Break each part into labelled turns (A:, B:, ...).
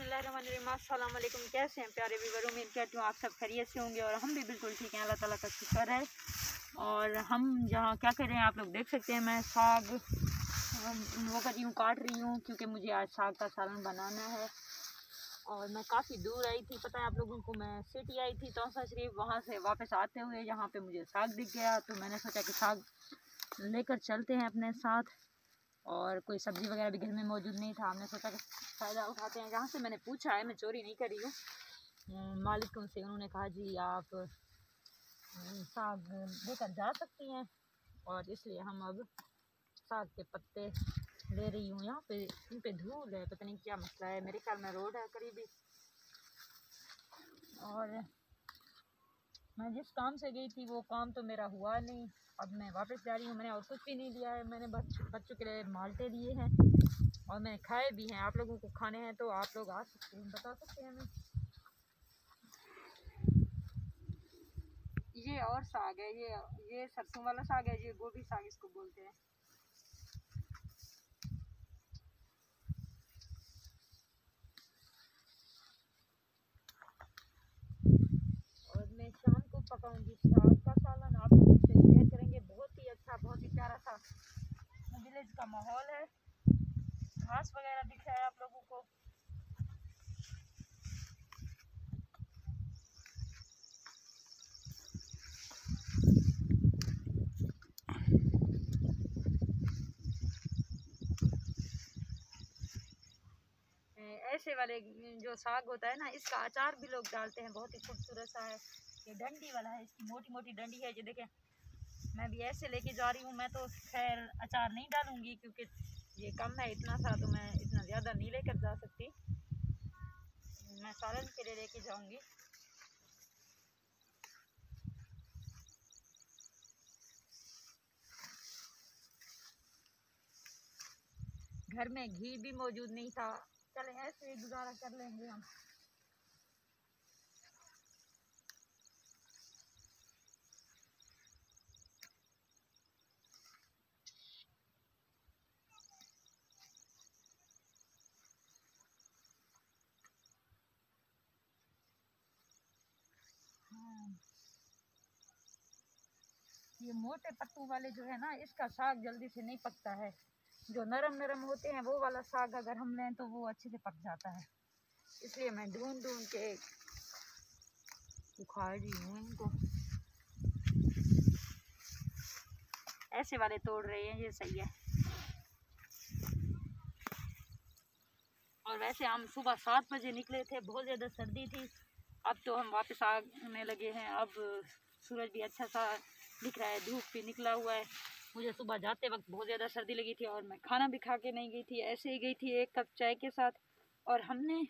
A: बिस्मिल्लाहिर्रहमानिर्रहीम। अस्सलाम वालेकुम। कैसे हैं प्यारे व्यूअर, उम्मीद करती हूँ आप सब खैरियत से होंगे और हम भी बिल्कुल ठीक हैं, अल्लाह ताला का शुक्र है। और हम जहाँ क्या कर रहे हैं आप लोग देख सकते हैं, मैं साग वो कर रही हूँ, काट रही हूँ क्योंकि मुझे आज साग का सालन बनाना है। और मैं काफ़ी दूर आई थी, पता है आप लोगों को, मैं सिटी आई थी तौसा शरीफ, वहाँ से वापस आते हुए यहाँ पे मुझे साग दिख गया, तो मैंने सोचा कि साग लेकर चलते हैं अपने साथ। और कोई सब्ज़ी वगैरह भी घर में मौजूद नहीं था, हमने सोचा कि फ़ायदा उठाते हैं। जहाँ से मैंने पूछा है, मैं चोरी नहीं कर रही हूँ, मालिकों से उन्होंने कहा जी आप साग लेकर जा सकती हैं, और इसलिए हम अब साग के पत्ते ले रही हूँ। यहाँ पे इन पे धूल है, पता नहीं क्या मसला है, मेरे ख्याल में रोड है करीबी। और मैं जिस काम से गई थी वो काम तो मेरा हुआ नहीं, अब मैं वापस जा रही हूँ। मैंने और कुछ भी नहीं लिया है, मैंने बच्चों के लिए माल्टे लिए हैं और मैंने खाए भी हैं। आप लोगों को खाने हैं तो आप लोग आ सकते हैं, बता सकते हैं हमें। ये और साग है, ये सरसों वाला साग है, ये गोभी साग इसको बोलते हैं। और मैं शाम को पकाऊंगी साग का सालन, आप लोगों से शेयर करेंगे। बहुत ही अच्छा, बहुत ही प्यारा सा विलेज का माहौल है, घास वगैरह दिख रहा है आप लोगों को। ऐसे वाले जो साग होता है ना, इसका अचार भी लोग डालते हैं, बहुत ही खूबसूरत सा है। ये डंडी वाला है, इसकी मोटी मोटी डंडी है, ये देखें। मैं भी ऐसे लेके जा रही हूँ। मैं तो खैर अचार नहीं डालूंगी क्योंकि ये कम है इतना सा, तो मैं इतना ज़्यादा नहीं लेकर जा सकती, मैं सालन के लिए लेके जाऊंगी। घर में घी भी मौजूद नहीं था, चले ऐसे ही गुजारा कर लेंगे हम। ये मोटे पत्तों वाले जो है ना, इसका साग जल्दी से नहीं पकता है। जो नरम नरम होते हैं वो वाला साग अगर हम लें तो वो अच्छे से पक जाता है, इसलिए मैं ढूंढ ढूंढ के उखाड़ रही हूँ इनको। ऐसे वाले तोड़ रहे हैं, ये सही है। और वैसे हम सुबह 7 बजे निकले थे, बहुत ज़्यादा सर्दी थी, अब तो हम वापस आने लगे हैं। अब सूरज भी अच्छा सा दिख रहा है, धूप भी निकला हुआ है। मुझे सुबह जाते वक्त बहुत ज़्यादा सर्दी लगी थी और मैं खाना भी खा के नहीं गई थी, ऐसे ही गई थी एक कप चाय के साथ, और हमने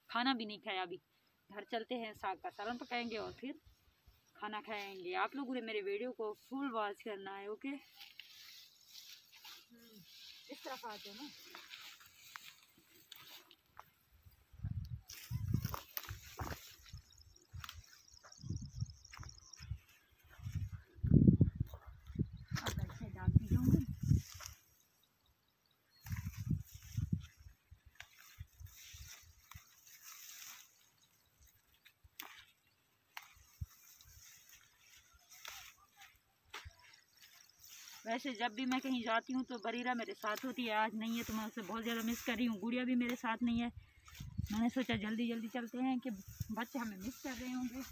A: खाना भी नहीं खाया। अभी घर चलते हैं, साग का सालन पकाएंगे और फिर खाना खाएंगे। आप लोगों ने मेरे वीडियो को फुल वॉच करना है, ओके। इस तरफ आते हैं ना। वैसे जब भी मैं कहीं जाती हूँ तो बरीरा मेरे साथ होती है, आज नहीं है तो मैं उसे बहुत ज़्यादा मिस कर रही हूँ। गुड़िया भी मेरे साथ नहीं है, मैंने सोचा जल्दी जल्दी चलते हैं कि बच्चे हमें मिस कर रहे होंगे।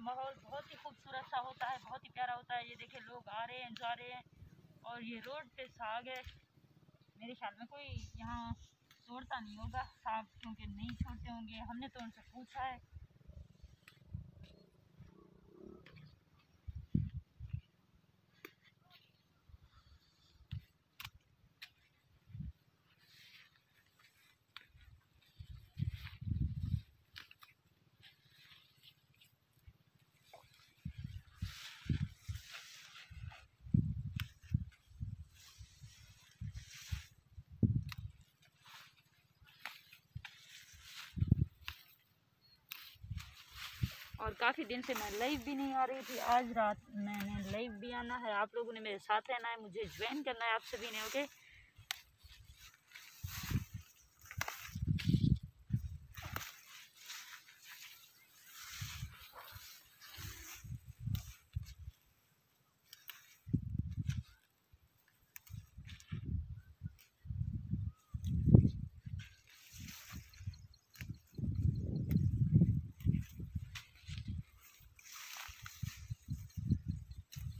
A: माहौल बहुत ही खूबसूरत सा होता है, बहुत ही प्यारा होता है। ये देखे लोग आ रहे हैं, जा रहे हैं। और ये रोड पे साग है, मेरे ख्याल में कोई यहाँ छोड़ता नहीं होगा साग, क्योंकि नहीं छोड़ते होंगे, हमने तो उनसे पूछा है। और काफ़ी दिन से मैं लाइव भी नहीं आ रही थी, आज रात मैंने लाइव भी आना है, आप लोगों ने मेरे साथ रहना है, मुझे ज्वाइन करना है आप सभी ने। ओके,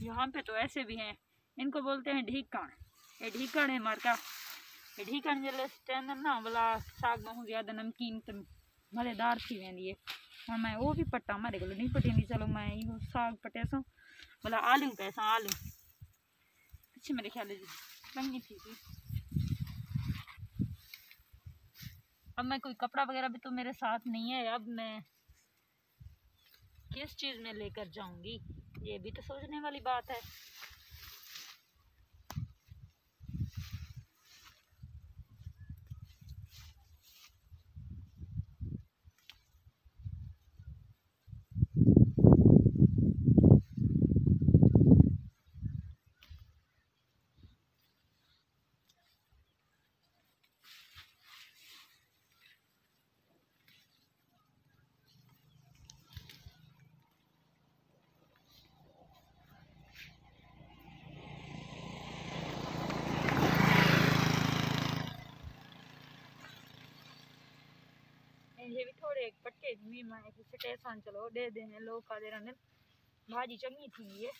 A: यहाँ पे तो ऐसे भी हैं, इनको बोलते हैं ढीकण। ये ढीकण है मारका, ये ढीकण जल्द स्टैंड ना बोला साग बहुत ज़्यादा नमकीन तो मज़ेदार थी वेंदी है। और मैं वो भी पट्टा मारे को नहीं पटेंदी, चलो मैं यो साग पटे सो बोला आलू कैसा आलू अच्छी मेरे ख्याल बनी थी। अब मैं कोई कपड़ा वगैरह भी तो मेरे साथ नहीं है, अब मैं किस चीज़ में लेकर जाऊंगी, ये भी तो सोचने वाली बात है। ये भी थोड़े पट्टे भी मैं स्टेशन चलो दे देने लोग का दे रहे भाजी चंगी थी ये।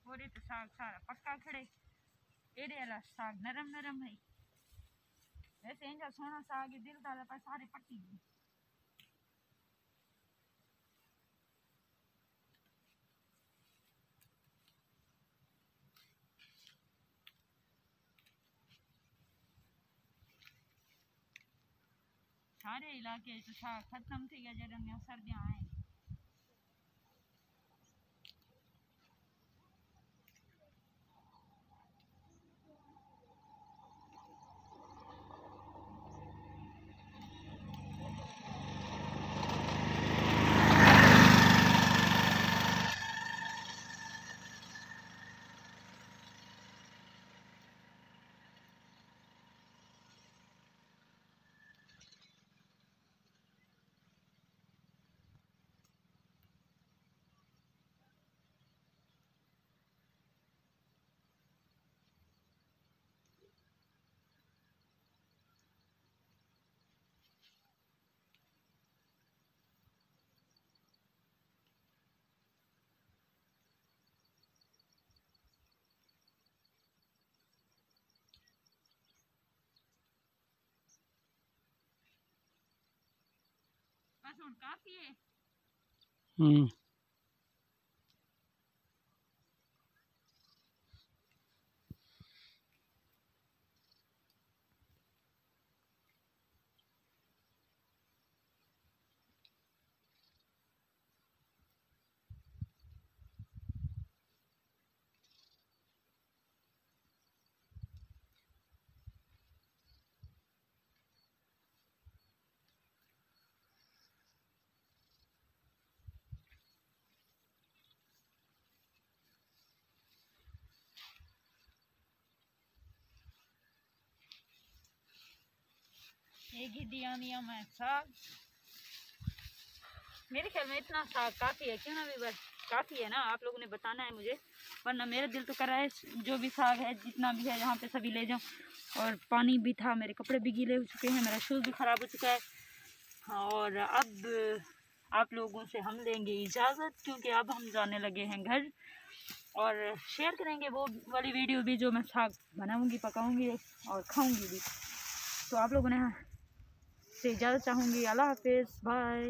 A: और ये तो साग सारा पक्का खड़े, एड़े वाला साग नरम नरम है, वैसे इनका सोना साग दिल दादा पर सारे पट्टी गए। सारे इलाके तो साग खत्म थी गया जब सर्दियाँ आए। बस और काफी है। ये गिद्दियाँ दिया मैं साग, मेरे ख्याल में इतना साग काफ़ी है, क्यों ना वीवर, काफ़ी है ना, आप लोगों ने बताना है मुझे, वरना मेरा दिल तो कर रहा है जो भी साग है जितना भी है यहाँ पे सभी ले जाऊँ। और पानी भी था, मेरे कपड़े भी गीले हो चुके हैं, मेरा शूज़ भी ख़राब हो चुका है। और अब आप लोगों से हम लेंगे इजाज़त, क्योंकि अब हम जाने लगे हैं घर, और शेयर करेंगे वो वाली वीडियो भी जो मैं साग बनाऊंगी, पकाऊंगी और खाऊंगी भी। तो आप लोगों ने से इजाज़त चाहूँगी। अल्लाह हाफिज़, बाय।